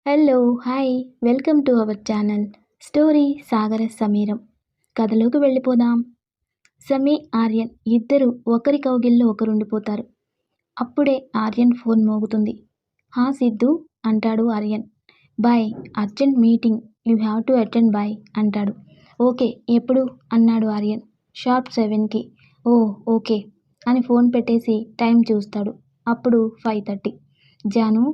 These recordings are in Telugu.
Hello! Hi! Welcome to our channel. Story సాగర సమీరం. కథలోకి వెళ్ళిపోదాం. సమీ, ఆర్యన్ ఇద్దరు ఒకరి కౌగిల్లో ఒకరుండిపోతారు. అప్పుడే ఆర్యన్ ఫోన్ మోగుతుంది. హా సిద్ధూ అంటాడు Aryan. Boy, urgent meeting, you have to attend boy అంటాడు. ఓకే, ఎప్పుడు అన్నాడు ఆర్యన్. షార్ప్ 7కి. ఓ ఓకే అని ఫోన్ పెట్టేసి టైం చూస్తాడు. అప్పుడు 5:30. జాను,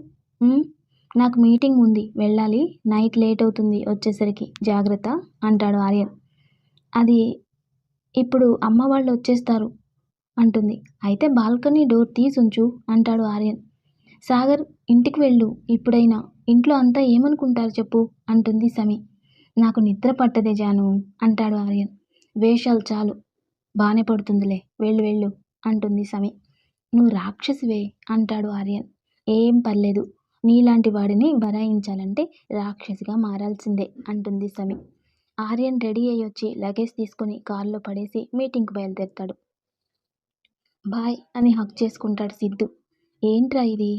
నాకు మీటింగ్ ఉంది, వెళ్ళాలి, నైట్ లేట్ అవుతుంది వచ్చేసరికి, జాగ్రత్త అంటాడు ఆర్యన్. అది ఇప్పుడు అమ్మ వాళ్ళు వచ్చేస్తారు అంటుంది. అయితే బాల్కనీ డోర్ తీసుంచు అంటాడు ఆర్యన్. సాగర్, ఇంటికి వెళ్ళు ఇప్పుడైనా, ఇంట్లో అంతా ఏమనుకుంటారు చెప్పు అంటుంది సమీ. నాకు నిద్ర పట్టదే జాను అంటాడు ఆర్యన్. వేషాలు చాలు, బానే పడుతుందిలే, వెళ్ళు వెళ్ళు అంటుంది సమీ. నువ్వు రాక్షసివే అంటాడు ఆర్యన్. ఏం పర్లేదు, నీలాంటి వాడిని బరాయించాలంటే రాక్షసిగా మారాల్సిందే అంటుంది సమీ. ఆర్యన్ రెడీ అయ్యొచ్చి లగేజ్ తీసుకుని కారులో పడేసి మీటింగ్కి బయలుదేరుతాడు. బాయ్ అని హక్ చేసుకుంటాడు సిద్ధు. ఏంట్రా ఇది,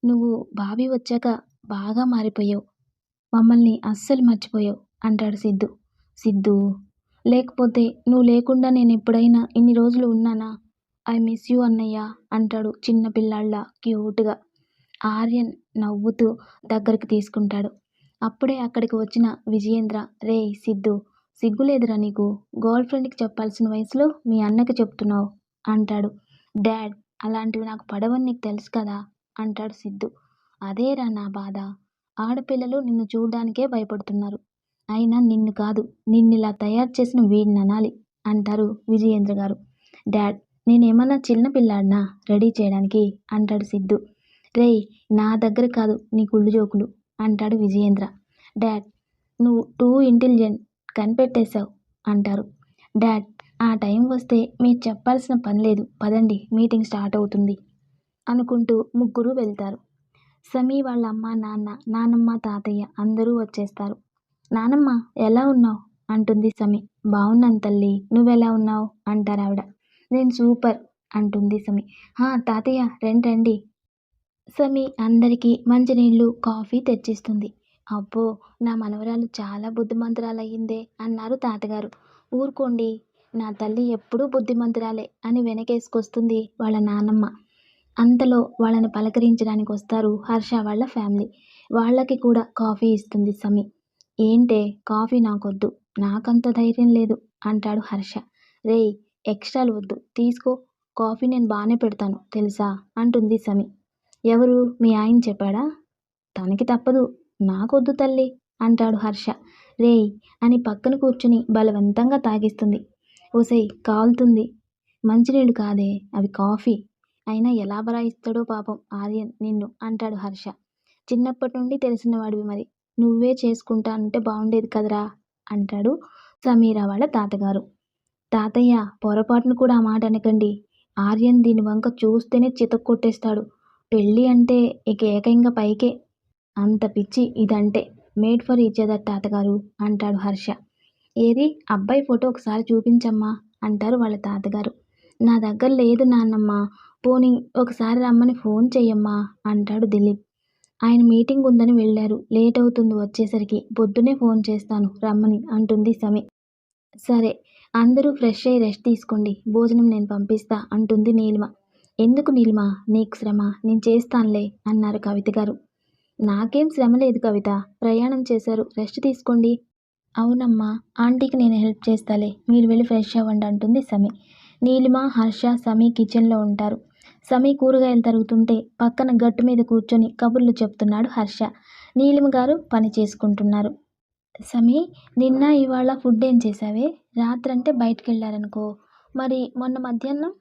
నువ్వు బాబీ వచ్చాక బాగా మారిపోయావు, మమ్మల్ని అస్సలు మర్చిపోయావు అంటాడు సిద్ధు. సిద్ధు, లేకపోతే నువ్వు లేకుండా నేను ఎప్పుడైనా ఇన్ని రోజులు ఉన్నానా? ఐ మిస్ యూ అన్నయ్య అంటాడు చిన్న పిల్లాళ్ళ క్యూట్గా. ఆర్యన్ నవ్వుతూ దగ్గరికి తీసుకుంటాడు. అప్పుడే అక్కడికి వచ్చిన విజయేంద్ర, రేయ్ సిద్ధు, సిగ్గులేదురా నీకు? గర్ల్ ఫ్రెండ్కి చెప్పాల్సిన వయసులో మీ అన్నకి చెప్తున్నావు అంటాడు. డాడ్, అలాంటివి నాకు పడవని నీకు తెలుసు కదా అంటాడు సిద్ధు. అదేరా నా బాధ, ఆడపిల్లలు నిన్ను చూడ్డానికే భయపడుతున్నారు, అయినా నిన్ను కాదు, నిన్నిలా తయారు చేసిన వీడిని అనాలి అంటారు విజయేంద్ర గారు. డాడ్, నేనేమన్నా చిన్న పిల్లాడినా రెడీ చేయడానికి అంటాడు సిద్ధు. రేయ్, నా దగ్గర కాదు నీ కుళ్ళు జోకులు అంటాడు విజయేంద్ర. డాడ్, నువ్వు టూ ఇంటెలిజెంట్, కనిపెట్టేశావు అంటారు. డాడ్, ఆ టైం వస్తే మీరు చెప్పాల్సిన పని లేదు, పదండి మీటింగ్ స్టార్ట్ అవుతుంది అనుకుంటూ ముగ్గురు వెళ్తారు. సమీ వాళ్ళ అమ్మ, నాన్న, నానమ్మ, తాతయ్య అందరూ వచ్చేస్తారు. నానమ్మ, ఎలా ఉన్నావు అంటుంది సమీ. బాగున్నాను తల్లి, నువ్వెలా ఉన్నావు అంటారావిడ. నేను సూపర్ అంటుంది సమీ. తాతయ్య రండి రండి. సమీ అందరికీ మంచినీళ్ళు, కాఫీ తెచ్చిస్తుంది. అబ్బో, నా మనవరాలు చాలా బుద్ధిమంతురాలయ్యిందే అన్నారు తాతగారు. ఊరుకోండి, నా తల్లి ఎప్పుడూ బుద్ధిమంతురాలే అని వెనకేసుకొస్తుంది వాళ్ళ నానమ్మ. అంతలో వాళ్ళని పలకరించడానికి వస్తారు హర్ష వాళ్ళ ఫ్యామిలీ. వాళ్ళకి కూడా కాఫీ ఇస్తుంది సమీ. ఏంటే, కాఫీ నాకొద్దు, నాకంత ధైర్యం లేదు అంటాడు హర్ష. రేయ్, ఎక్స్ట్రాలు వద్దు, తీసుకో, కాఫీ నేను బాగానే పెడతాను తెలుసా అంటుంది సమీ. ఎవరు, మీ ఆయన చెప్పాడా? తనకి తప్పదు, నాకొద్దు తల్లి అంటాడు హర్ష. రేయ్ అని పక్కన కూర్చుని బలవంతంగా తాగిస్తుంది. ఓసేయ్, కాలుతుంది, మంచినీళ్ళు కాదే అవి కాఫీ, అయినా ఎలా బరాయిస్తాడో పాపం ఆర్యన్ నిన్ను అంటాడు హర్ష. చిన్నప్పటి నుండి తెలిసిన వాడివి, మరి నువ్వే చేసుకుంటా అంటే బాగుండేది కదరా అంటాడు సమీరా వాళ్ళ తాతగారు. తాతయ్య, పొరపాటును కూడా ఆ మాట అనకండి, ఆర్యన్ దీని వంక చూస్తేనే చితక్కొట్టేస్తాడు, పెళ్ళి అంటే ఇక ఏకంగా పైకే, అంత పిచ్చి ఇదంటే, మేడ్ ఫర్ ఈచ్ అదర్ తాతగారు అంటాడు హర్ష. ఏది, అబ్బాయి ఫోటో ఒకసారి చూపించమ్మా అంటారు వాళ్ళ తాతగారు. నా దగ్గర లేదు నాన్నమ్మ, పోనీ ఒకసారి రమ్మని ఫోన్ చెయ్యమ్మా అంటాడు దిలీప్. ఆయన మీటింగ్ ఉందని వెళ్ళారు, లేట్ అవుతుంది వచ్చేసరికి, పొద్దునే ఫోన్ చేస్తాను రమ్మని అంటుంది సమీ. సరే, అందరూ ఫ్రెష్ అయ్యి రెస్ట్ తీసుకోండి, భోజనం నేను పంపిస్తా అంటుంది నీలిమ. ఎందుకు నీలిమ, నీకు శ్రమ, నేను చేస్తానులే అన్నారు కవిత గారు. నాకేం శ్రమ లేదు కవిత, ప్రయాణం చేశారు, రెస్ట్ తీసుకోండి. అవునమ్మా, ఆంటీకి నేను హెల్ప్ చేస్తాలే, మీరు వెళ్ళి ఫ్రెష్ అవ్వండి అంటుంది సమీ. నీలిమ, హర్ష, సమీ కిచెన్లో ఉంటారు. సమీ కూరగాయలు తరుగుతుంటే పక్కన గట్టు మీద కూర్చొని కబుర్లు చెప్తున్నాడు హర్ష. నీలిమ గారు పని చేసుకుంటున్నారు. సమీ, నిన్న ఇవాళ ఫుడ్ ఏం చేసావే? రాత్రంటే బయటికి వెళ్ళారనుకో, మరి మొన్న మధ్యాహ్నం?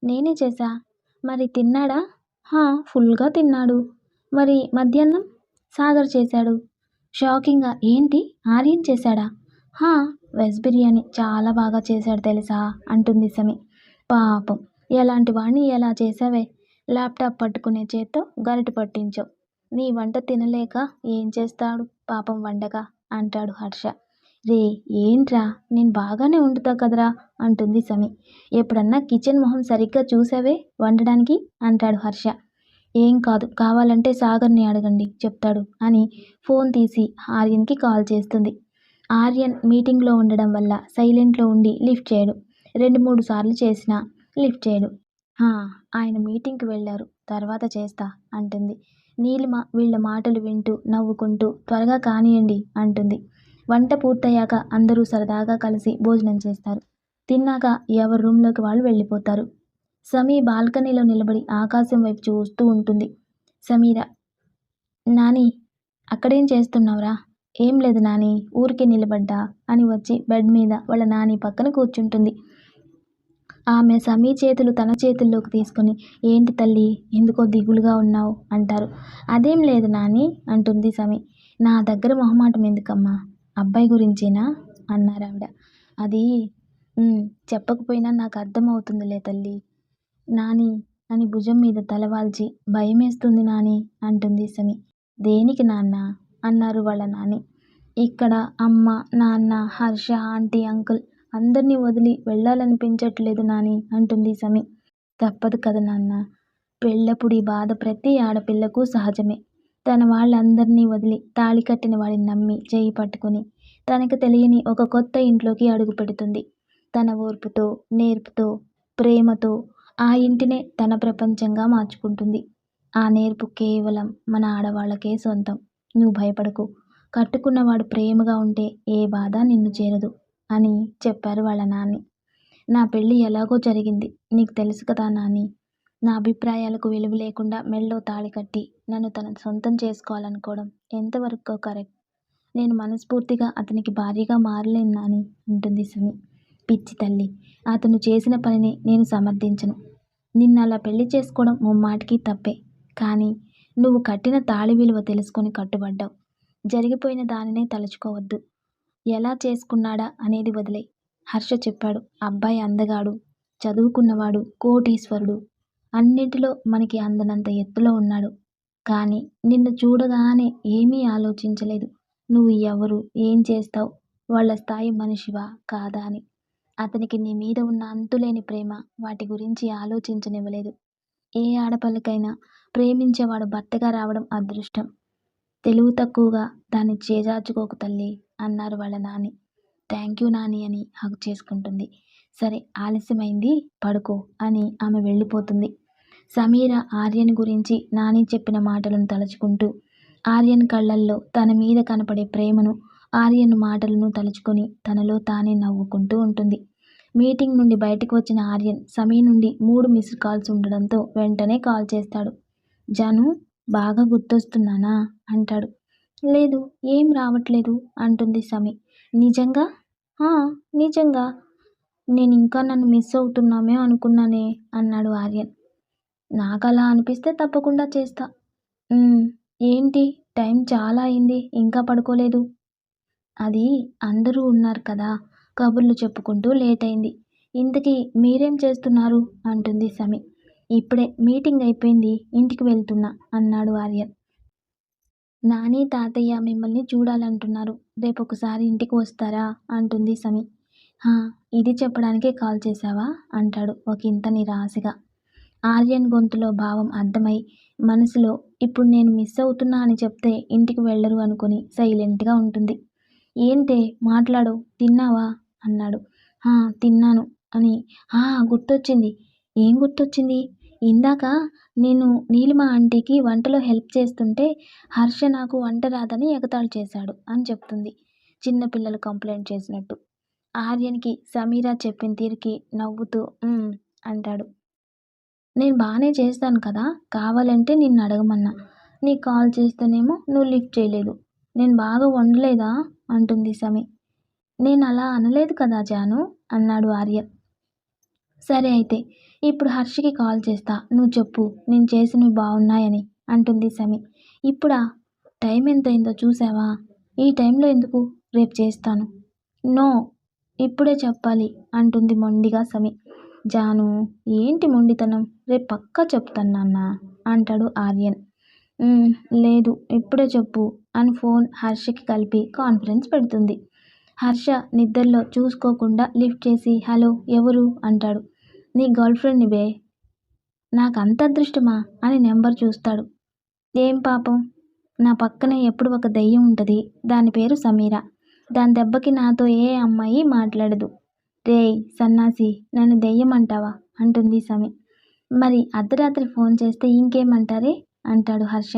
నేనే చేశా. మరి తిన్నాడా? ఫుల్గా తిన్నాడు. మరి మధ్యాహ్నం? సాగర్ చేశాడు. షాకింగ్గా, ఏంటి, ఆర్యన్ చేశాడా? వెజ్ బిర్యానీ చాలా బాగా చేశాడు తెలుసా అంటుంది సమీ. పాపం, ఎలాంటి వాడిని ఎలా చేసావే, ల్యాప్టాప్ పట్టుకునే చేత్తో గరిట పట్టించావు, నీ వంట తినలేక ఏం చేస్తాడు పాపం వండగా అంటాడు హర్ష. రే, ఏంట్రా, నేను బాగానే వండుతా కదరా అంటుంది సమీ. ఎప్పుడన్నా కిచెన్ మొహం సరిగ్గా చూసావే వండడానికి అంటాడు హర్ష. ఏం కాదు, కావాలంటే సాగర్ని అడగండి చెప్తాడు అని ఫోన్ తీసి ఆర్యన్కి కాల్ చేస్తుంది. ఆర్యన్ మీటింగ్లో ఉండడం వల్ల సైలెంట్లో ఉండి లిఫ్ట్ చేయడు. 2-3 సార్లు చేసినా లిఫ్ట్ చేయడు. "హా, ఆయన మీటింగ్కి వెళ్ళారు, తర్వాత చేస్తా" అంటుంది. నీలిమ వీళ్ళ మాటలు వింటూ నవ్వుకుంటూ త్వరగా కానియండి అంటుంది. వంట పూర్తయ్యాక అందరూ సరదాగా కలిసి భోజనం చేస్తారు. తిన్నాక ఎవరి రూమ్లోకి వాళ్ళు వెళ్ళిపోతారు. సమీ బాల్కనీలో నిలబడి ఆకాశం వైపు చూస్తూ ఉంటుంది. సమీర, నాని, అక్కడేం చేస్తున్నావురా? ఏం లేదు నాని, ఊరికే నిలబడ్డా అని వచ్చి బెడ్ మీద వాళ్ళ నాని పక్కన కూర్చుంటుంది. ఆమె సమీ చేతులు తన చేతుల్లోకి తీసుకొని, ఏంటి తల్లి, ఎందుకో దిగులుగా ఉన్నావు అంటారు. అదేం లేదు నాని అంటుంది సమీ. నా దగ్గర మొహమాటం ఎందుకమ్మా, అబ్బాయి గురించేనా అన్నారావిడ. అది చెప్పకపోయినా నాకు అర్థమవుతుందిలే తల్లి నాని అని భుజం మీద తలవాల్చి, భయమేస్తుంది నాని అంటుంది సమీ. దేనికి నాన్న అన్నారు వాళ్ళ నాని. ఇక్కడ అమ్మ, నాన్న, హర్ష, ఆంటీ, అంకుల్ అందరినీ వదిలి వెళ్ళాలనిపించట్లేదు నాని అంటుంది సమీ. తప్పదు కదా నాన్న, పెళ్ళప్పుడు ఈ బాధ ప్రతి ఆడపిల్లకు సహజమే. తన వాళ్ళందరినీ వదిలి తాళి కట్టిన వాడిని నమ్మి చేయి పట్టుకుని తనకు తెలియని ఒక కొత్త ఇంట్లోకి అడుగు పెడుతుంది. తన ఓర్పుతో, నేర్పుతో, ప్రేమతో ఆ ఇంటినే తన ప్రపంచంగా మార్చుకుంటుంది. ఆ నేర్పు కేవలం మన ఆడవాళ్ళకే సొంతం. నువ్వు భయపడకు, కట్టుకున్నవాడు ప్రేమగా ఉంటే ఏ బాధ నిన్ను చేరదు అని చెప్పారు వాళ్ళ నాన్ని. నా పెళ్ళి ఎలాగో జరిగింది, నీకు తెలుసు కదా నాని. నా అభిప్రాయాలకు విలువ లేకుండా మెళ్ళో తాళి కట్టి నన్ను తన సొంతం చేసుకోవాలనుకోవడం ఎంతవరకు కరెక్ట్? నేను మనస్ఫూర్తిగా అతనికి భార్యగా మారలేను నాని అంటుంది సమీ. పిచ్చి తల్లి, అతను చేసిన పనిని నేను సమర్థించను. నిన్ను అలా పెళ్లి చేసుకోవడం ముమ్మాటికి తప్పే. కానీ నువ్వు కట్టిన తాళి విలువ తెలుసుకొని కట్టుబడ్డావు. జరిగిపోయిన దానినే తలుచుకోవద్దు. ఎలా చేసుకున్నాడా అనేది వదిలే. హర్ష చెప్పాడు, అబ్బాయి అందగాడు, చదువుకున్నవాడు, కోటీశ్వరుడు, అన్నింటిలో మనకి అందనంత ఎత్తులో ఉన్నాడు. కానీ నిన్ను చూడగానే ఏమీ ఆలోచించలేదు. నువ్వు ఎవరు, ఏం చేస్తావు, వాళ్ళ స్థాయి మనిషివా కాదా అని. అతనికి నీ మీద ఉన్న అంతులేని ప్రేమ వాటి గురించి ఆలోచించనివ్వలేదు. ఏ ఆడపిల్లకైనా ప్రేమించేవాడు భర్తగా రావడం అదృష్టం. తెలివి తక్కువగా దాన్ని చేజార్చుకోకు తల్లి అన్నారు వాళ్ళ నాని. థ్యాంక్ యూ నాని అని హగ్ చేసుకుంటుంది. సరే, ఆలస్యమైంది, పడుకో అని ఆమె వెళ్ళిపోతుంది. సమీర ఆర్యన్ గురించి నాని చెప్పిన మాటలను తలుచుకుంటూ, ఆర్యన్ కళ్ళల్లో తన మీద కనపడే ప్రేమను, ఆర్యన్ మాటలను తలుచుకొని తనలో తానే నవ్వుకుంటూ ఉంటుంది. మీటింగ్ నుండి బయటకు వచ్చిన ఆర్యన్ సమీ నుండి 3 మిస్డ్ కాల్స్ ఉండడంతో వెంటనే కాల్ చేస్తాడు. జాను, బాగా గుర్తొస్తున్నానా అంటాడు. లేదు, ఏం రావట్లేదు అంటుంది సమీ. నిజంగా? నిజంగా. నేను ఇంకా నన్ను మిస్ అవుతున్నామే అనుకున్నానే అన్నాడు ఆర్యన్. నాకు అలా అనిపిస్తే తప్పకుండా చేస్తా. ఏంటి, టైం చాలా అయింది, ఇంకా పడుకోలేదు? అది అందరూ ఉన్నారు కదా, కబుర్లు చెప్పుకుంటూ లేట్ అయింది. ఇంతకీ మీరేం చేస్తున్నారు అంటుంది సమీ. ఇప్పుడే మీటింగ్ అయిపోయింది, ఇంటికి వెళ్తున్నా అన్నాడు ఆర్యన్. నాని, తాతయ్య మిమ్మల్ని చూడాలంటున్నారు, రేపు ఒకసారి ఇంటికి వస్తారా అంటుంది సమీ. ఇది చెప్పడానికే కాల్ చేశావా అంటాడు ఒకంత నిరాశగా. ఆర్యన్ గొంతులో భావం అర్థమై మనసులో, ఇప్పుడు నేను మిస్ అవుతున్నా అని చెప్తే ఇంటికి వెళ్ళరు అనుకుని సైలెంట్గా ఉంటుంది. ఏంటే మాట్లాడు, తిన్నావా అన్నాడు. తిన్నాను అని. గుర్తొచ్చింది. ఏం గుర్తొచ్చింది? ఇందాక నేను నీలిమ ఆంటీకి వంటలో హెల్ప్ చేస్తుంటే హర్ష నాకు వంట రాదని ఎగతాళి చేశాడు అని చెప్తుంది, చిన్నపిల్లలు కంప్లైంట్ చేసినట్టు. ఆర్యన్కి సమీరా చెప్పిన తీరుకి నవ్వుతూ అంటాడు. నేను బాగానే చేస్తాను కదా, కావాలంటే నిన్ను అడగమన్నా. నీకు కాల్ చేస్తేనేమో నువ్వు లిఫ్ట్ చేయలేదు. నేను బాగా వండలేదా అంటుంది సమీ. నేను అలా అనలేదు కదా జాను అన్నాడు ఆర్యన్. సరే అయితే, ఇప్పుడు హర్షకి కాల్ చేస్తా, నువ్వు చెప్పు నేను చేసినవి బాగున్నాయని అంటుంది సమీ. ఇప్పుడా? టైం ఎంత అయిందో చూసావా? ఈ టైంలో ఎందుకు, రేపు చేస్తాను. నో, ఇప్పుడే చెప్పాలి అంటుంది మొండిగా సమీ. జాను, ఏంటి మొండితనం, రేపు పక్కా చెప్తాను నాన్న అంటాడు ఆర్యన్. లేదు, ఇప్పుడే చెప్పు అని ఫోన్ హర్షకి కలిపి కాన్ఫరెన్స్ పెడుతుంది. హర్ష నిద్రలో చూసుకోకుండా లిఫ్ట్ చేసి, హలో, ఎవరు అంటాడు. నీ గర్ల్ ఫ్రెండ్ని బే. నాకు అంత అదృష్టమా అని నెంబర్ చూస్తాడు. ఏం పాపం, నా పక్కనే ఎప్పుడు ఒక దెయ్యం ఉంటుంది. దాని పేరు సమీర. దాని దెబ్బకి నాతో ఏ అమ్మాయి మాట్లాడదు. రేయ్ సన్నాసి, నన్ను దెయ్యం అంటావా అంటుంది సమీ. మరి అర్ధరాత్రి ఫోన్ చేస్తే ఇంకేమంటారే అంటాడు హర్ష.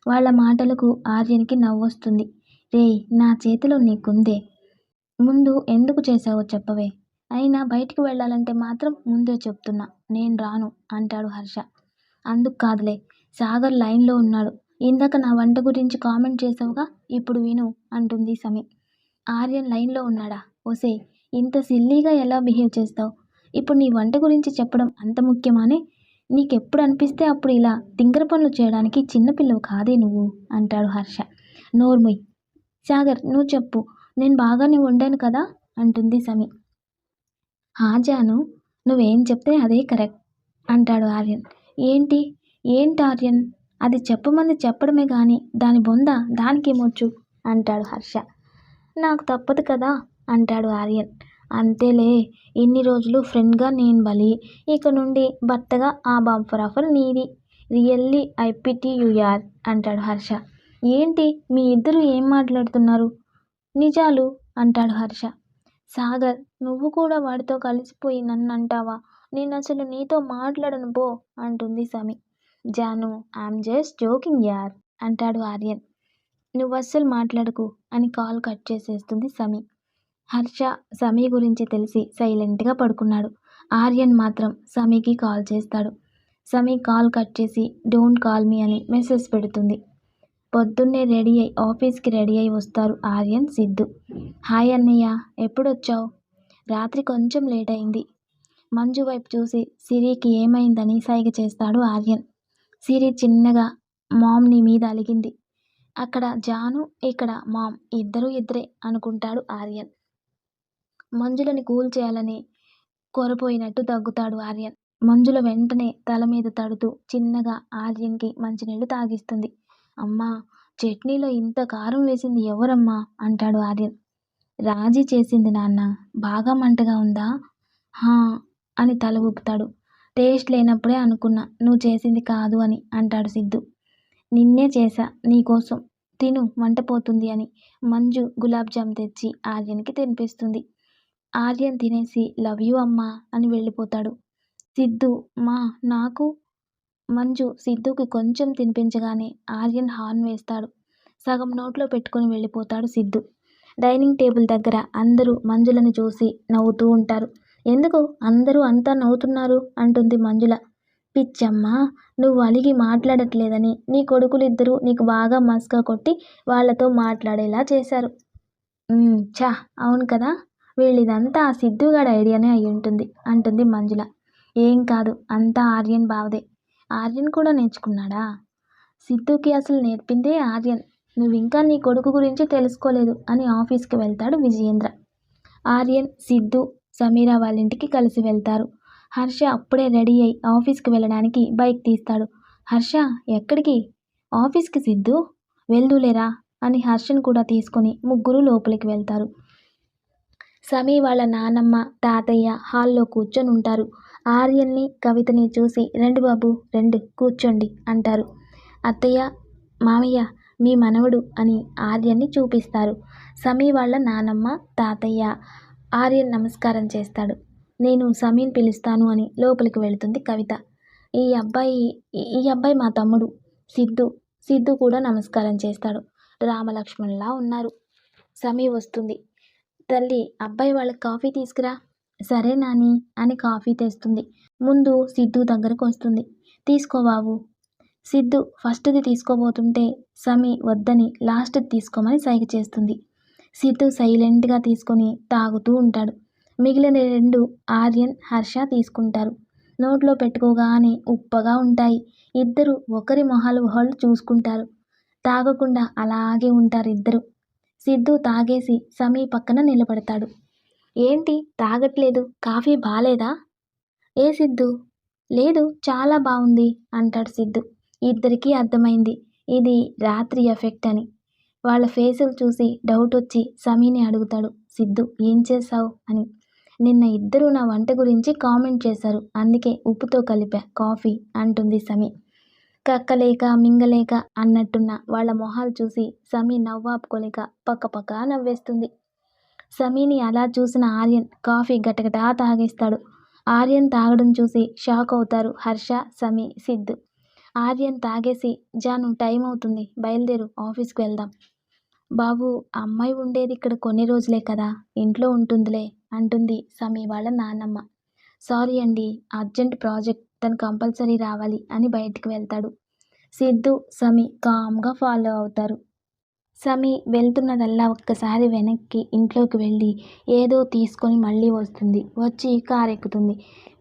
వాళ్ళ మాటలకు ఆర్యన్కి నవ్వొస్తుంది. రేయ్, నా చేతిలో నీకుందే. ముందు ఎందుకు చేశావో చెప్పవే. అయినా బయటికి వెళ్ళాలంటే మాత్రం ముందే చెప్తున్నా, నేను రాను అంటాడు హర్ష. అందుకు కాదులే, సాగర్ లైన్లో ఉన్నాడు. ఇందాక నా వంట గురించి కామెంట్ చేసావుగా, ఇప్పుడు విను అంటుంది సమీ. ఆర్యన్ లైన్లో ఉన్నాడా? ఓసే, ఇంత సిల్లీగా ఎలా బిహేవ్ చేస్తావు? ఇప్పుడు నీ వంట గురించి చెప్పడం అంత ముఖ్యమానే? నీకెప్పుడు అనిపిస్తే అప్పుడు ఇలా తింగర పనులు చేయడానికి చిన్నపిల్లవు కాదే నువ్వు అంటాడు హర్ష. నోర్ముయ్. సాగర్, నువ్వు చెప్పు, నేను బాగానే వండాను కదా అంటుంది సమీ. జాను, నువ్వేం చెప్తే అదే కరెక్ట్ అంటాడు ఆర్యన్. ఏంటి ఏంటి ఆర్యన్, అది చెప్పమంది చెప్పడమే కానీ దాని బొంద దానికేమొచ్చు అంటాడు హర్ష. నాకు తప్పదు కదా అంటాడు ఆర్యన్. అంతేలే, ఇన్ని రోజులు ఫ్రెండ్గా నేను బలి, ఇక నుండి భర్తగా ఆ బంపర్ ఆఫర్ నీది. రియల్లీ ఐ పిటీ యు యార్ అంటాడు హర్ష. ఏంటి మీ ఇద్దరు ఏం మాట్లాడుతున్నారు? నిజాలు అంటాడు హర్ష. సాగర్, నువ్వు కూడా వాడితో కలిసిపోయి నన్ను అంటావా? నేను అసలు నీతో మాట్లాడను పో అంటుంది సమీ. జాను, ఐఎమ్ జస్ట్ జోకింగ్ యార్ అంటాడు ఆర్యన్. నువ్వు అస్సలు మాట్లాడకు అని కాల్ కట్ చేసేస్తుంది సమీ. హర్ష సమీ గురించి తెలిసి సైలెంట్గా పడుకున్నాడు. ఆర్యన్ మాత్రం సమీకి కాల్ చేస్తాడు. సమీ కాల్ కట్ చేసి డోంట్ కాల్ మీ అని మెసేజ్ పెడుతుంది. పొద్దున్నే రెడీ అయి ఆఫీస్కి రెడీ అయి వస్తారు ఆర్యన్, సిద్ధు. హాయ్ అన్నయ్య, ఎప్పుడొచ్చావు? రాత్రి కొంచెం లేట్ అయింది. మంజు వైపు చూసి సిరికి ఏమైందని సైగ చేస్తాడు ఆర్యన్. సిరి చిన్నగా మామ్ నీ మీద అలిగింది. అక్కడ జాను, ఇక్కడ మామ్, ఇద్దరే అనుకుంటాడు ఆర్యన్. మంజులని కూల్ చేయాలని కోరపోయినట్టు దగ్గుతాడు ఆర్యన్. మంజుల వెంటనే తల మీద తడుతూ చిన్నగా ఆర్యన్కి మంచినీళ్ళు తాగిస్తుంది. అమ్మా, చట్నీలో ఇంత కారం వేసింది ఎవరమ్మా అంటాడు ఆర్యన్. రాజీ చేసింది నాన్న. బాగా మంటగా ఉందా? హా అని తల ఊపుతాడు. టేస్ట్ లేనప్పుడే అనుకున్నా నువ్వు చేసింది కాదు అని అంటాడు సిద్ధు. నిన్నే చేశా నీకోసం, తిను మంటపోతుంది అని మంజు గులాబ్ జామ్ తెచ్చి ఆర్యన్కి తినిపిస్తుంది. ఆర్యన్ తినేసి లవ్ యూ అమ్మా అని వెళ్ళిపోతాడు. సిద్ధు, మా నాకు. మంజు సిద్ధుకి కొంచెం తినిపించగానే ఆర్యన్ హార్న్ వేస్తాడు. సగం నోట్లో పెట్టుకొని వెళ్ళిపోతాడు సిద్ధు. డైనింగ్ టేబుల్ దగ్గర అందరూ మంజులను చూసి నవ్వుతూ ఉంటారు. ఎందుకు అందరూ అంతా నవ్వుతున్నారు అంటుంది మంజుల. పిచ్చమ్మా, నువ్వు అలిగి మాట్లాడట్లేదని నీ కొడుకులిద్దరూ నీకు బాగా మస్కా కొట్టి వాళ్ళతో మాట్లాడేలా చేశారు. చా, అవును కదా, వీళ్ళిదంతా ఆ సిద్ధుగాడి ఐడియానే అయి ఉంటుంది అంటుంది మంజుల. ఏం కాదు, అంతా ఆర్యన్ బావదే. ఆర్యన్ కూడా నేర్చుకున్నాడా? సిద్ధుకి అసలు నేర్పిందే ఆర్యన్. నువ్వింకా నీ కొడుకు గురించి తెలుసుకోలేదు అని ఆఫీస్కి వెళ్తాడు విజయేంద్ర. ఆర్యన్, సిద్ధు, సమీరా వాళ్ళ ఇంటికి కలిసి వెళ్తారు. హర్ష అప్పుడే రెడీ అయి ఆఫీస్కి వెళ్ళడానికి బైక్ తీస్తాడు. హర్ష, ఎక్కడికి? ఆఫీస్కి సిద్ధు. వెళ్దులేరా అని హర్షను కూడా తీసుకొని ముగ్గురు లోపలికి వెళ్తారు. సమీ వాళ్ళ నానమ్మ, తాతయ్య హాల్లో కూర్చొని ఉంటారు. ఆర్యన్ని, కవితని చూసి రండి బాబు రండి కూర్చోండి అంటారు. అత్తయ్య, మామయ్య, మీ మనవడు అని ఆర్యన్ని చూపిస్తారు. సమీ వాళ్ళ నానమ్మ, తాతయ్య. ఆర్యన్ నమస్కారం చేస్తాడు. నేను సమీని పిలుస్తాను అని లోపలికి వెళుతుంది కవిత. ఈ అబ్బాయి మా తమ్ముడు సిద్ధు. సిద్ధు కూడా నమస్కారం చేస్తాడు. రామలక్ష్మణ్లా ఉన్నారు. సమీ వస్తుంది. తల్లి, అబ్బాయి వాళ్ళకి కాఫీ తీసుకురా. సరే నాని అని కాఫీ తెస్తుంది. ముందు సిద్ధు దగ్గరకు వస్తుంది. తీసుకో బాబు. సిద్ధు ఫస్ట్ది తీసుకోబోతుంటే సమీ వద్దని లాస్ట్ది తీసుకోమని సైగ చేస్తుంది. సిద్ధు సైలెంట్గా తీసుకొని తాగుతూ ఉంటాడు. మిగిలిన రెండు ఆర్యన్, హర్ష తీసుకుంటారు. నోట్లో పెట్టుకోగానే ఉప్పగా ఉంటాయి. ఇద్దరు ఒకరి మొహాలు ఒకళ్ళు చూసుకుంటారు. తాగకుండా అలాగే ఉంటారు ఇద్దరు. సిద్ధు తాగేసి సమీ పక్కన నిలబడతాడు. ఏంటి తాగట్లేదు, కాఫీ బాలేదా? ఏ సిద్ధు? లేదు, చాలా బాగుంది అంటాడు సిద్ధు. ఇద్దరికీ అర్థమైంది ఇది రాత్రి ఎఫెక్ట్ అని. వాళ్ళ ఫేసులు చూసి డౌట్ వచ్చి సమీని అడుగుతాడు సిద్ధు, ఏం చేశావు అని. నిన్న ఇద్దరు నా వంట గురించి కామెంట్ చేశారు, అందుకే ఉప్పుతో కలిపా కాఫీ అంటుంది సమీ. కక్కలేక మింగలేక అన్నట్టున్న వాళ్ళ మొహాలు చూసి సమీ నవ్వాపుకోలేక పక్కపక్క నవ్వేస్తుంది. సమీని అలా చూసిన ఆర్యన్ కాఫీ గటగటా తాగేస్తాడు. ఆర్యన్ తాగడం చూసి షాక్ అవుతారు హర్ష, సమీ, సిద్ధు. ఆర్యన్ తాగేసి జాను టైం అవుతుంది, బయలుదేరు, ఆఫీస్కి వెళ్దాం. బాబు, అమ్మాయి ఉండేది ఇక్కడ కొన్ని రోజులే కదా, ఇంట్లో ఉంటుందిలే అంటుంది సమీ వాళ్ళ నాన్నమ్మ. సారీ అండి, అర్జెంట్ ప్రాజెక్ట్, తను కంపల్సరీ రావాలి అని బయటికి వెళ్తాడు. సిద్ధు, సమీ కామ్గా ఫాలో అవుతారు. సమీ వెళ్తున్నదల్లా ఒక్కసారి వెనక్కి ఇంట్లోకి వెళ్ళి ఏదో తీసుకొని మళ్ళీ వస్తుంది. వచ్చి కారు ఎక్కుతుంది.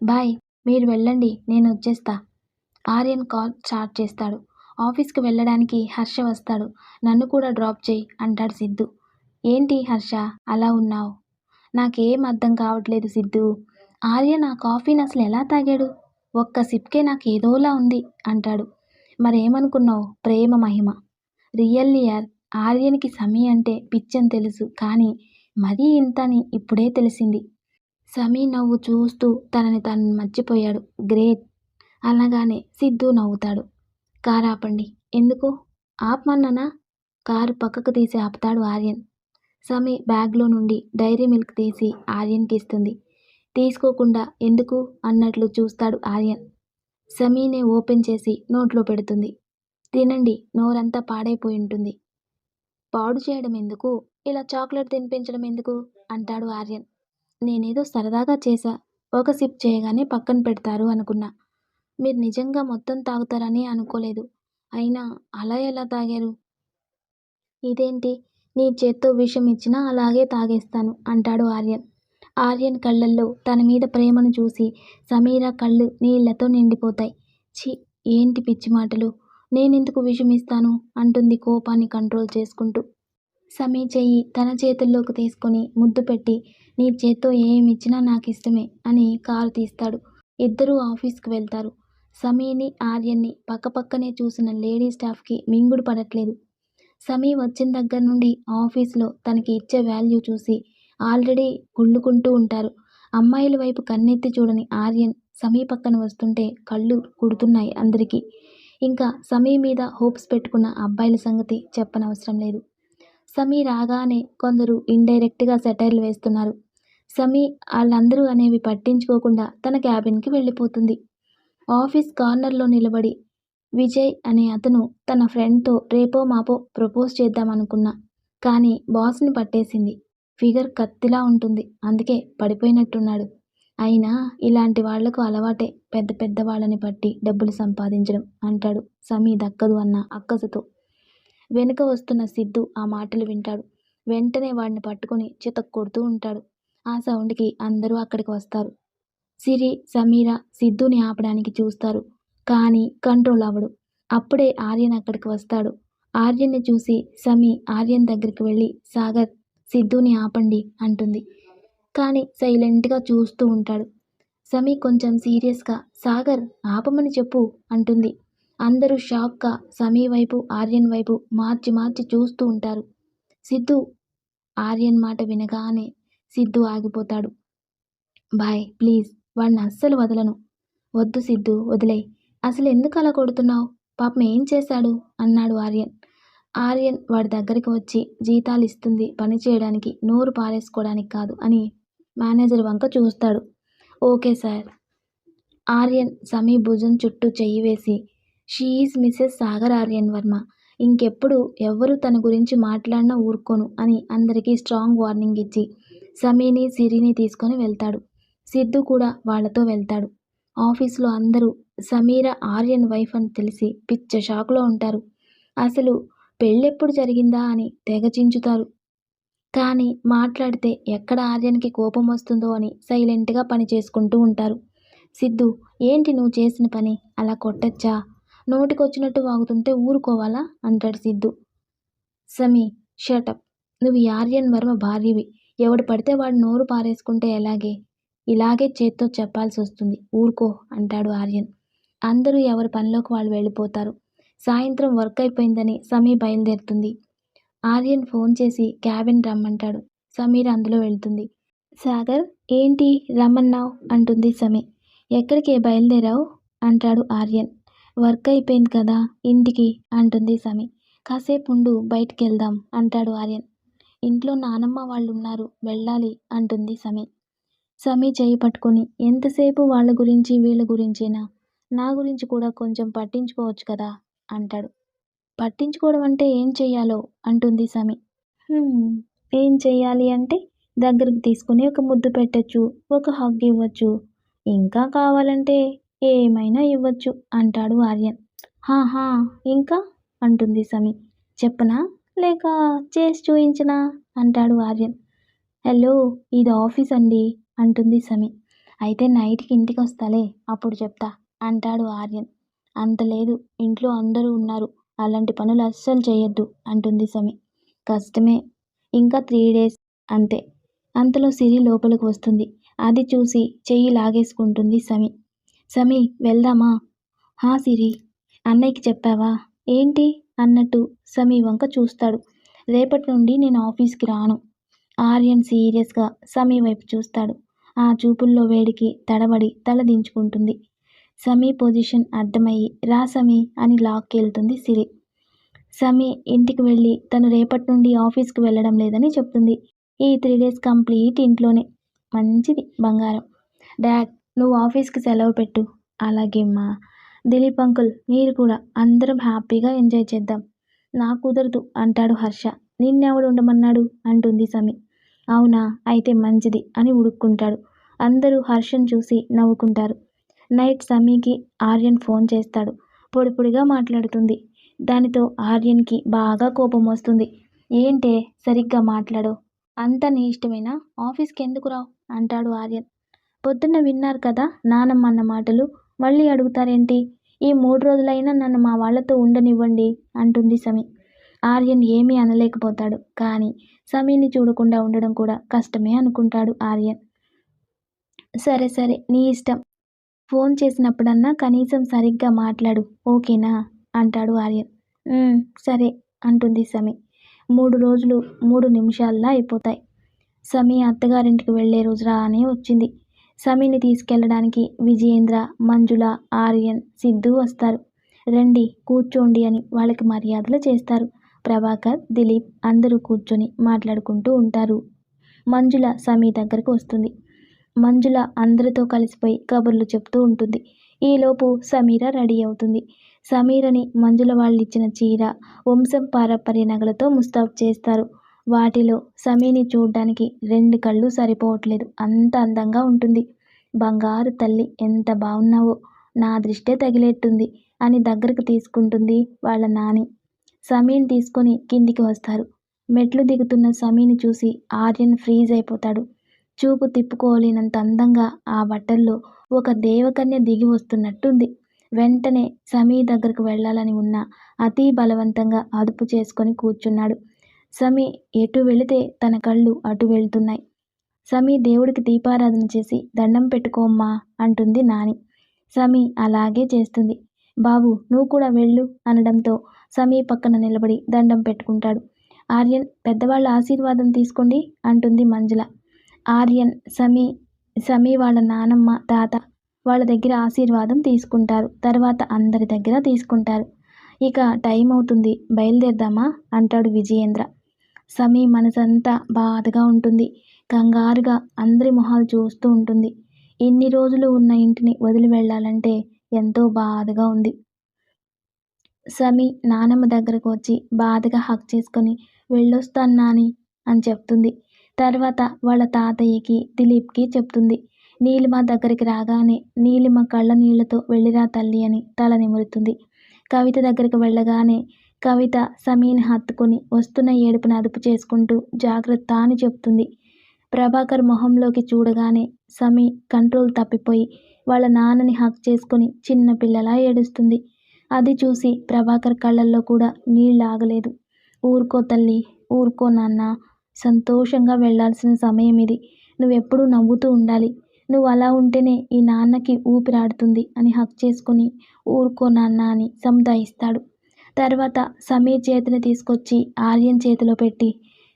బాయ్, మీరు వెళ్ళండి, నేను వచ్చేస్తా. ఆర్యన్ కాల్ స్టార్ట్ చేస్తాడు. ఆఫీస్కి వెళ్ళడానికి హర్ష వస్తాడు. నన్ను కూడా డ్రాప్ చేయి అంటాడు సిద్ధు. ఏంటి హర్ష అలా ఉన్నావు? నాకేం అర్థం కావట్లేదు సిద్ధు. ఆర్యన్ ఆ కాఫీని అసలు ఎలా తాగాడు? ఒక్క సిప్కే నాకు ఏదోలా ఉంది అంటాడు. మరేమనుకున్నావు, ప్రేమ మహిమ. రియల్లీ యార్, ఆర్యన్కి సమీ అంటే పిచ్చని తెలుసు, కానీ మరీ ఇంతని ఇప్పుడే తెలిసింది. సమీ నవ్వు చూస్తూ తనని తను మర్చిపోయాడు. గ్రేట్ అనగానే సిద్ధు నవ్వుతాడు. కారు ఆపండి. ఎందుకు? ఆపమన్నానా? కారు పక్కకు తీసి ఆపుతాడు ఆర్యన్. సమీ బ్యాగ్లో నుండి డైరీ మిల్క్ తీసి ఆర్యన్కి ఇస్తుంది. తీసుకోకుండా ఎందుకు అన్నట్లు చూస్తాడు ఆర్యన్. సమీనే ఓపెన్ చేసి నోట్లో పెడుతుంది. తినండి, నోరంతా పాడైపోయి ఉంటుంది. పాడు చేయడం ఎందుకు, ఇలా చాక్లెట్ తినిపించడం ఎందుకు అంటాడు ఆర్యన్. నేనేదో సరదాగా చేశా, ఒక సిప్ చేయగానే పక్కన పెడతారు అనుకున్నా. మీరు నిజంగా మొత్తం తాగుతారని అనుకోలేదు. అయినా అలా ఎలా తాగారు? ఇదేంటి, నీ చేత్తో విషం ఇచ్చినా అలాగే తాగేస్తాను అంటాడు ఆర్యన్. ఆర్యన్ కళ్ళల్లో తన మీద ప్రేమను చూసి సమీర కళ్ళు నీళ్లతో నిండిపోతాయి. ఛీ, ఏంటి పిచ్చి మాటలు, నేనెందుకు విషం ఇస్తాను అంటుంది కోపాన్ని కంట్రోల్ చేసుకుంటూ. సమీ చెయ్యి తన చేతుల్లోకి తీసుకొని ముద్దు పెట్టి, నీ చేత్తో ఏమిచ్చినా నాకిష్టమే అని కారు తీస్తాడు. ఇద్దరూ ఆఫీస్కి వెళ్తారు. సమీని ఆర్యన్ని పక్కపక్కనే చూసిన లేడీ స్టాఫ్కి మింగుడు పడట్లేదు. సమీ వచ్చిన దగ్గర నుండి ఆఫీస్లో తనకి ఇచ్చే వాల్యూ చూసి ఆల్రెడీ కుళ్ళుకుంటూ ఉంటారు. అమ్మాయిల వైపు కన్నెత్తి చూడని ఆర్యన్ సమీ పక్కన వస్తుంటే కళ్ళు కుడుతున్నాయి అందరికీ. ఇంకా సమీ మీద హోప్స్ పెట్టుకున్న అబ్బాయిల సంగతి చెప్పనవసరం లేదు. సమీ రాగానే కొందరు ఇండైరెక్ట్గా సెటైర్లు వేస్తున్నారు. సమీ వాళ్ళందరూ అనేవి పట్టించుకోకుండా తన క్యాబిన్కి వెళ్ళిపోతుంది. ఆఫీస్ కార్నర్లో నిలబడి విజయ్ అనే అతను తన ఫ్రెండ్తో రేపో మాపో ప్రపోజ్ చేద్దామనుకున్నా, కానీ బాస్ని పట్టేసింది. ఫిగర్ కత్తిలా ఉంటుంది, అందుకే పడిపోయినట్టున్నాడు. అయినా ఇలాంటి వాళ్లకు అలవాటే పెద్ద పెద్ద వాళ్ళని పట్టి డబ్బులు సంపాదించడం అంటాడు సమీ దక్కదు అన్న అక్కసుతో. వెనుక వస్తున్న సిద్ధు ఆ మాటలు వింటాడు. వెంటనే వాడిని పట్టుకుని చితక్ కొడుతూ ఉంటాడు. ఆ సౌండ్కి అందరూ అక్కడికి వస్తారు. సిరి, సమీర సిద్ధుని ఆపడానికి చూస్తారు, కానీ కంట్రోల్ అవ్వడు. అప్పుడే ఆర్యన్ అక్కడికి వస్తాడు. ఆర్యన్ని చూసి సమీ ఆర్యన్ దగ్గరికి వెళ్ళి, సాగర్, సిద్ధుని ఆపండి అంటుంది. కానీ సైలెంట్గా చూస్తూ ఉంటాడు. సమీ కొంచెం సీరియస్గా, సాగర్ ఆపమని చెప్పు అంటుంది. అందరూ షాక్గా సమీ వైపు ఆర్యన్ వైపు మార్చి మార్చి చూస్తూ ఉంటారు. సిద్ధు, ఆర్యన్ మాట వినగానే సిద్ధు ఆగిపోతాడు. బాయ్, ప్లీజ్, వాడిని అస్సలు వదలను. వద్దు సిద్ధు, వదిలేయ్. అసలు ఎందుకు అలా కొడుతున్నావు? పాపం ఏం చేశాడు అన్నాడు ఆర్యన్. ఆర్యన్ వాడి దగ్గరికి వచ్చి జీతాలు ఇస్తుంది పని చేయడానికి, నోరు పారేసుకోవడానికి కాదు అని మేనేజర్ వంక చూస్తాడు. Okay sir. ఆర్యన్ సమీ భుజం చుట్టూ చెయ్యి వేసి, she is Mrs Sagar Aryan Varma. ఇంకెప్పుడు ఎవ్వరూ తన గురించి మాట్లాడినా ఊరుకోను అని అందరికీ స్ట్రాంగ్ వార్నింగ్ ఇచ్చి సమీని సిరిని తీసుకొని వెళ్తాడు. సిద్ధు కూడా వాళ్లతో వెళ్తాడు. ఆఫీస్లో అందరూ సమీర ఆర్యన్ వైఫ్ అని తెలిసి పిచ్చ షాక్లో ఉంటారు. అసలు పెళ్ళెప్పుడు జరిగిందా అని తెగ చించుతారు. కానీ మాట్లాడితే ఎక్కడ ఆర్యన్కి కోపం వస్తుందో అని సైలెంట్గా పని చేసుకుంటూ ఉంటారు. సిద్ధు, ఏంటి నువ్వు చేసిన పని? అలా కొట్టచ్చా? నోటికొచ్చినట్టు వాగుతుంటే ఊరుకోవాలా అంటాడు సిద్ధు. సమీ, షటప్. నువ్వు ఈ ఆర్యన్ వర్మ భార్యవి. ఎవడు పడితే వాడు నోరు పారేసుకుంటే ఎలాగే? ఇలాగే చేత్తో చెప్పాల్సి వస్తుంది, ఊరుకో అంటాడు ఆర్యన్. అందరూ ఎవరి పనిలోకి వాళ్ళు వెళ్ళిపోతారు. సాయంత్రం వర్క్ అయిపోయిందని సమీ బయలుదేరుతుంది. ఆర్యన్ ఫోన్ చేసి క్యాబిన్ రమ్మంటాడు. సమీర అందులో వెళ్తుంది. సాగర్, ఏంటి రమ్మన్నావు అంటుంది సమీ. ఎక్కడికే బయలుదేరావు అంటాడు ఆర్యన్. వర్క్ అయిపోయింది కదా ఇంటికి అంటుంది సమీ. కాసేపుండు బయటికెళ్దాం అంటాడు ఆర్యన్. ఇంట్లో నానమ్మ వాళ్ళున్నారు వెళ్ళాలి అంటుంది సమీ. సమీ చెయ్యి పట్టుకొని ఎంతసేపు వాళ్ళ గురించి వీళ్ళ గురించేనా, నా గురించి కూడా కొంచెం పట్టించుకోవచ్చు కదా అంటాడు. పట్టించుకోవడం అంటే ఏం చెయ్యాలో అంటుంది సమీ. "హ్మ్, ఏం చెయ్యాలి అంటే దగ్గరికి తీసుకుని ఒక ముద్దు పెట్టొచ్చు, ఒక హగ్ ఇవ్వచ్చు, ఇంకా కావాలంటే ఏమైనా ఇవ్వచ్చు అంటాడు ఆర్యన్. హాహా ఇంకా అంటుంది సమీ. చెప్పనా లేక చేసి చూయించనా అంటాడు ఆర్యన్. హలో ఇది ఆఫీస్ అండి అంటుంది సమీ. అయితే నైట్కి ఇంటికి వస్తాలే అప్పుడు చెప్తా అంటాడు ఆర్యన్. అంత లేదు ఇంట్లో అందరూ ఉన్నారు, అలాంటి పనులు అస్సలు చేయొద్దు అంటుంది సమీ. కష్టమే ఇంకా 3 డేస్ అంతే. అంతలో సిరి లోపలికి వస్తుంది. అది చూసి చెయ్యి లాగేసుకుంటుంది సమీ. సమీ వెళ్దామా? హా సిరి, అన్నయ్యకి చెప్పావా? ఏంటి అన్నట్టు సమీ వంక చూస్తాడు. రేపటి నుండి నేను ఆఫీస్కి రాను. ఆర్యన్ సీరియస్గా సమీ వైపు చూస్తాడు. ఆ చూపుల్లో వేడికి తడబడి తల దించుకుంటుంది. సమీ పొజిషన్ అర్థమయ్యి రా సమీ అని లాక్కెళ్తుంది సిరి. సమీ ఇంటికి వెళ్ళి తను రేపటి నుండి ఆఫీస్కి వెళ్ళడం లేదని చెప్తుంది. ఈ 3 డేస్ కంప్లీట్ ఇంట్లోనే. మంచిది బంగారం. డాడ్ నువ్వు ఆఫీస్కి సెలవు పెట్టు. అలాగేమ్మా. దిలీప్ అంకుల్ మీరు కూడా అందరం హ్యాపీగా ఎంజాయ్ చేద్దాం. నాకు కుదరదు అంటాడు హర్ష. నిన్నెవడు ఉండమన్నాడు అంటుంది సమీ. అవునా అయితే మంచిది అని ఉడుక్కుంటాడు. అందరూ హర్షను చూసి నవ్వుకుంటారు. నైట్ సమీకి ఆర్యన్ ఫోన్ చేస్తాడు. పొడి పొడిగా మాట్లాడుతుంది. దానితో ఆర్యన్కి బాగా కోపం వస్తుంది. ఏంటే సరిగ్గా మాట్లాడో, అంతా నీ ఇష్టమేనా, ఆఫీస్కి ఎందుకు రావు అంటాడు ఆర్యన్. పొద్దున్న విన్నారు కదా నానమ్మ అన్న మాటలు, మళ్ళీ అడుగుతారేంటి? ఈ 3 రోజులైనా నన్ను మా వాళ్ళతో ఉండనివ్వండి అంటుంది సమీ. ఆర్యన్ ఏమీ అనలేకపోతాడు. కానీ సమీని చూడకుండా ఉండడం కూడా కష్టమే అనుకుంటాడు ఆర్యన్. సరే సరే నీ ఇష్టం. ఫోన్ చేసినప్పుడన్నా కనీసం సరిగ్గా మాట్లాడు ఓకేనా అంటాడు ఆర్యన్. సరే అంటుంది సమీ. 3 రోజులు 3 నిమిషాల్లా అయిపోతాయి. సమీ అత్తగారింటికి వెళ్లే రోజు రానే వచ్చింది. సమీని తీసుకెళ్లడానికి విజయేంద్ర, మంజుల, ఆర్యన్, సిద్ధు వస్తారు. రండి కూర్చోండి అని వాళ్ళకి మర్యాదలు చేస్తారు. ప్రభాకర్, దిలీప్ అందరూ కూర్చొని మాట్లాడుకుంటూ ఉంటారు. మంజుల సమీ దగ్గరకు వస్తుంది. మంజుల అందరితో కలిసిపోయి కబుర్లు చెప్తూ ఉంటుంది. ఈలోపు సమీర రెడీ అవుతుంది. సమీరని మంజుల వాళ్ళిచ్చిన చీర, వంశం పారపర్య నగలతో ముస్తాబు చేస్తారు. వాటిలో సమీని చూడ్డానికి 2 కళ్ళు సరిపోవట్లేదు, అంత అందంగా ఉంటుంది. బంగారు తల్లి ఎంత బాగున్నావో, నా దృష్టే తగిలేట్టుంది అని దగ్గరకు తీసుకుంటుంది వాళ్ళ నాని. సమీని తీసుకొని కిందికి వస్తారు. మెట్లు దిగుతున్న సమీని చూసి ఆర్యన్ ఫ్రీజ్ అయిపోతాడు. చూపు తిప్పుకోలేనంత అందంగా ఆ బట్టల్లో ఒక దేవకన్య దిగి వస్తున్నట్టుంది. వెంటనే సమీ దగ్గరకు వెళ్ళాలని ఉన్నా అతి బలవంతంగా అదుపు చేసుకొని కూర్చున్నాడు. సమీ ఎటు వెళితే తన కళ్ళు అటు వెళ్తున్నాయి. సమీ దేవుడికి దీపారాధన చేసి దండం పెట్టుకోమ్మా అంటుంది నాని. సమీ అలాగే చేస్తుంది. బాబు నువ్వు కూడా వెళ్ళు అనడంతో సమీ పక్కన నిలబడి దండం పెట్టుకుంటాడు. ఆర్యన్ పెద్దవాళ్ళ ఆశీర్వాదం తీసుకోండి అంటుంది మంజుల. ఆర్యన్, సమీ వాళ్ళ నానమ్మ, తాత వాళ్ళ దగ్గర ఆశీర్వాదం తీసుకుంటారు. తర్వాత అందరి దగ్గర తీసుకుంటారు. ఇక టైం అవుతుంది బయలుదేరదామా అంటాడు విజయేంద్ర. సమీ మనసంతా బాధగా ఉంటుంది. కంగారుగా అందరి మొహాలు చూస్తూ ఉంటుంది. ఇన్ని రోజులు ఉన్న ఇంటిని వదిలి వెళ్ళాలంటే ఎంతో బాధగా ఉంది. సమీ నానమ్మ దగ్గరకు వచ్చి బాధగా హగ్ చేసుకొని వెళ్ళొస్తాను నాని అని చెప్తుంది. తర్వాత వాళ్ళ తాతయ్యకి, దిలీప్కి చెప్తుంది. నీలిమ దగ్గరికి రాగానే నీలిమ కళ్ళ నీళ్లతో వెళ్ళిరా తల్లి అని తల నిమురుతుంది. కవిత దగ్గరికి వెళ్ళగానే కవిత సమీని హత్తుకొని వస్తున్న ఏడుపుని అదుపు చేసుకుంటూ జాగ్రత్త అని చెప్తుంది. ప్రభాకర్ మొహంలోకి చూడగానే సమీ కంట్రోల్ తప్పిపోయి వాళ్ళ నాన్నని హక్ చేసుకొని చిన్న పిల్లలా ఏడుస్తుంది. అది చూసి ప్రభాకర్ కళ్ళల్లో కూడా నీళ్ళు ఆగలేదు. ఊరుకో తల్లి, ఊరుకో నాన్న, సంతోషంగా వెళ్ళాల్సిన సమయం ఇది. నువ్వెప్పుడూ నవ్వుతూ ఉండాలి. నువ్వు అలా ఉంటేనే ఈ నాన్నకి ఊపిరాడుతుంది అని హక్ చేసుకొని ఊరుకో నాన్న అని సముదాయిస్తాడు. తర్వాత సమీర్ చేతిని తీసుకొచ్చి ఆర్యన్ చేతిలో పెట్టి,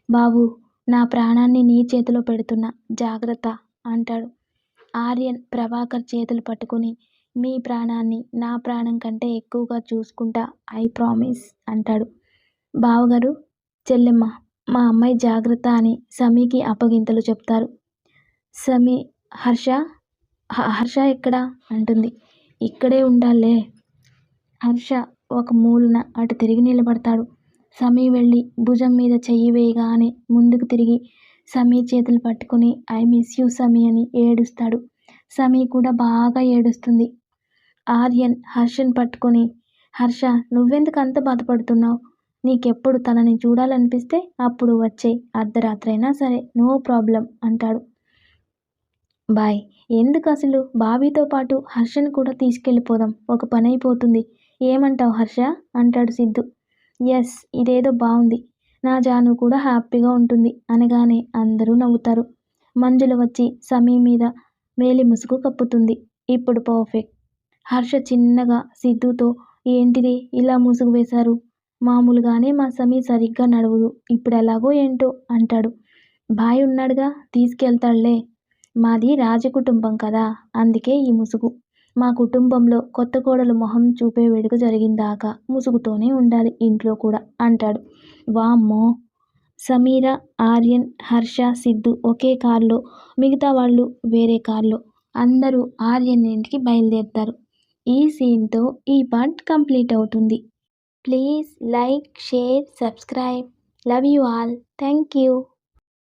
బాబు నా ప్రాణాన్ని నీ చేతిలో పెడుతున్నా జాగ్రత్త అంటాడు. ఆర్యన్ ప్రభాకర్ చేతులు పట్టుకుని మీ ప్రాణాన్ని నా ప్రాణం కంటే ఎక్కువగా చూసుకుంటా, ఐ ప్రామిస్ అంటాడు. బావగారు, చెల్లెమ్మ, మా అమ్మాయి జాగ్రత్త అని సమీకి అప్పగింతలు చెప్తారు. సమీ హర్ష హర్ష ఎక్కడా అంటుంది. ఇక్కడే ఉండాలే. హర్ష ఒక మూలన అటు తిరిగి నిలబడతాడు. సమీ వెళ్ళి భుజం మీద చెయ్యి వేయగానే ముందుకు తిరిగి సమీ చేతులు పట్టుకుని ఐ మిస్ యూ సమీ అని ఏడుస్తాడు. సమీ కూడా బాగా ఏడుస్తుంది. ఆర్యన్ హర్షని పట్టుకొని, హర్ష నువ్వెందుకు అంత బాధపడుతున్నావు? నీకెప్పుడు తనని చూడాలనిపిస్తే అప్పుడు వచ్చేయ్, అర్ధరాత్రైనా సరే, నో ప్రాబ్లం అంటాడు. బాయ్. ఎందుకు అసలు బాబీతో పాటు హర్షని కూడా తీసుకెళ్ళిపోదాం, ఒక పని అయిపోతుంది. ఏమంటావు హర్ష అంటాడు సిద్ధు. ఎస్, ఇదేదో బాగుంది, నా జాను కూడా హ్యాపీగా ఉంటుంది అనగానే అందరూ నవ్వుతారు. మంజుల వచ్చి సమీ మీద మేలి ముసుగు కప్పుతుంది. ఇప్పుడు పర్ఫెక్ట్. హర్ష చిన్నగా సిద్ధుతో ఏంటిది ఇలా ముసుగు వేశారు? మామూలుగానే మా సమీ సరిగ్గా నడవదు, ఇప్పుడు ఎలాగో ఏంటో అంటాడు. బాయ్ ఉన్నాడుగా, తీసుకెళ్తాడులే. మాది రాజకుటుంబం కదా, అందుకే ఈ ముసుగు. మా కుటుంబంలో కొత్త కోడలు మొహం చూపే వేడుక జరిగిందాకా ముసుగుతోనే ఉండాలి ఇంట్లో కూడా అంటాడు. వామ్మో. సమీర, ఆర్యన్, హర్ష, సిద్ధు ఒకే కారులో, మిగతా వాళ్ళు వేరే కారులో. అందరూ ఆర్యన్ ఇంటికి బయలుదేరుతారు. ఈ సీన్తో ఈ పార్ట్ కంప్లీట్ అవుతుంది. Please like, share, subscribe. Love you all. Thank you.